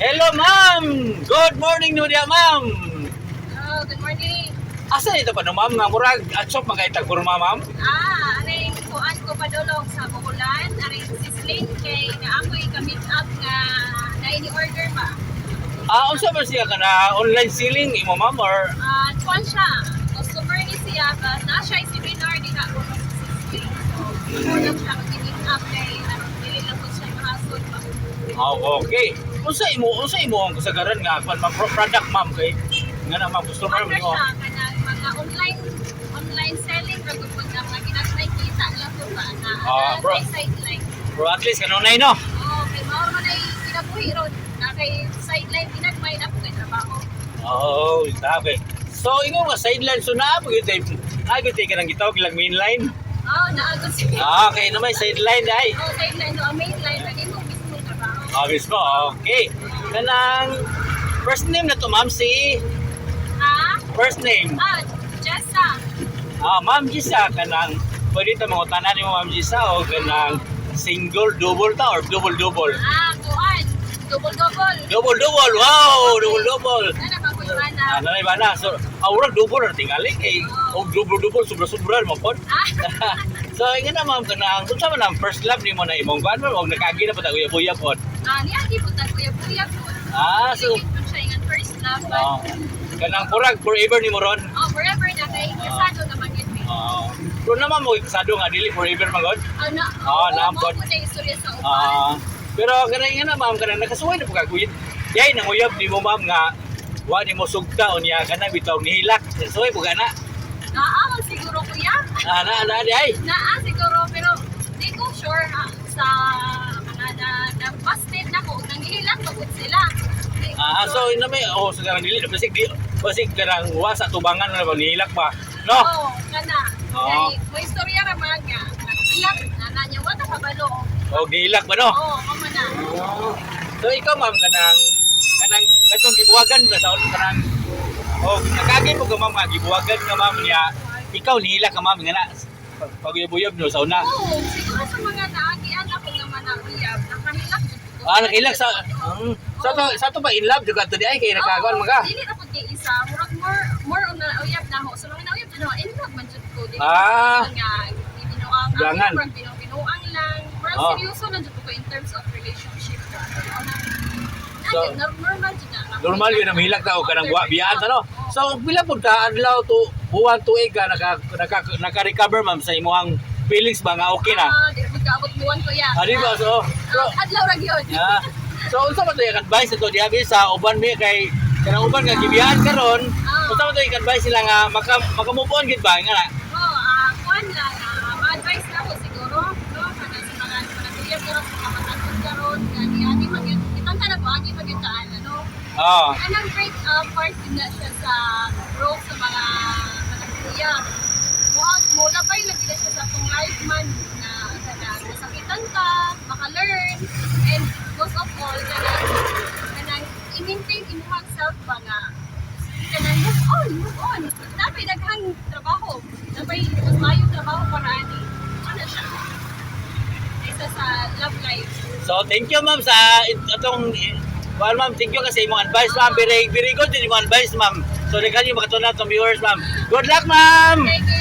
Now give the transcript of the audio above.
Hello, ma'am! Good morning no dia, ma'am! Oh, good morning. Asa ito pa no, ma'am? Nga murag atsop magaitag kurma, ma'am? Aring kuan ko padulong sa Bukulan, aring sisling kay nga ako'y ka-meet up nga na-ini-order ba. Unsa ba siya kana online selling imo, ma'am, or Kuan siya, customer ni siya, but na siya seminar di na ako sa sisling. So, order siya mag-meet up kay dili lang ko siya mahasod ba. okay. Unsa imo ang kasagaran nga kung ma'am product, ma'am, kay nga na ma'am customer Ano mo. siya, kana mga online selling, pero kung na mga ginagmay kita lang po ba na Bro. sideline. Pero at least kanunay no. Oh, kay mao man ay kinabuhi ron. Na kay sideline ginagmay na po kay trabaho. Oh, sabi. So ingon nga sideline so na pag agad ka nang gitawag lang mainline. Oh, naagod siya. Okay, na may sideline ay. Oh, sideline do ang main line lagi mo mismo trabaho. Obvious mo. Okay. Kanang first name na to, ma'am, si first name. Jessa. Ma'am Gisa, kanang pwede ito mga tanan ni mo, ma'am Gisa, o kanang single, double ta, or double-double? Kuan. Double-double. Double-double, wow! Double-double! Sana ba ko yung ana? Nanay ba na? So, aurang double na tingali, eh. O double-double, sobra-sobra mo po. So, nga na, ma'am, kanang, kung saan man ang first love ni mo na imong ban, ma'am, o nakagi na pa tayo, buya po. Niya po ta kuya po. So, Dili po siya yung first love. kanang kurag, forever ni mo ron. Forever na kay kasado naman yun. Pero naman mo ikasado nga, dili forever magod. Naambot. Mo na istorya sa upan. Pero kanang nga na, ma'am, kanang nakasuway na po kaguyit. Yay, nanguyab ni mo, ma'am, nga wa ni mo sugta o niya kanang bitaw nihilak. Suway po gana. Naawag siguro kuya. Di ay. Siguro, pero di ko sure sa mga na-busted na ko. Nangihilang pagod sila. So ina may sa kanang dili basig kanang wa sa tubangan na nihilak pa. No? Oo, kana. May istorya naman nga. Ilang, nana niya, wala kabalo. O nihilak ba, no? Oo, kama na. So ikaw, ma'am, kanang katong gibuwagan ka sa kanang nakagi mo ka, ma'am, nga gibuwagan ka, ma'am, niya ikaw nihilak ka, ma'am, nga na paguyab-uyab no sa una. Oo, siguro sa mga naagian ako naman ang uyab. Nakahilak. Nakilak sa sa to ba in love jud to di ay kay nakagawan mga. Dili na pud kay isa, more on na uyab na ho. So mga nauyab na in love man jud ko. Dili nga binuang Gangan. binuang lang. Pero seryoso na jud ko in terms of relationship. So, normal jud na. Normal yun na mahilak ka o kanang biyaan ano. So pila pud ka adlaw to buwan tuig ka naka-recover, ma'am, sa imong feelings ba nga okay na? Di ko kaabot buwan ko ya. Di ba? So Adlaw ra gyud. So unsa man to yung advice ito diabi sa uban mi kay kanang uban nga gibiyahan karon, unsa man to yung advice sila nga maka-move on gid ba nga na? Kuan lang, ma-advise na ko siguro, no, kana sa mga manatuyab karon sa kamatangkod karon, ani magyud kitang kana mo ani magyud taan ano. Anang great part din na siya sa growth sa mga manatuyab. Mo labay na gid siya sa atong life man na kanang masakitan ka, maka-learn, and most of all kanang i-maintain imong self ba nga kanang move on. Dapat daghang trabaho. Dapat mas maayong trabaho para ani. Ano siya? Isa sa love life. So thank you, ma'am, sa atong ma'am, thank you kasi imong advice, ma'am. Very good din imong advice, ma'am. So daghan yung makatuna sa viewers, ma'am. Good luck, ma'am. Thank you.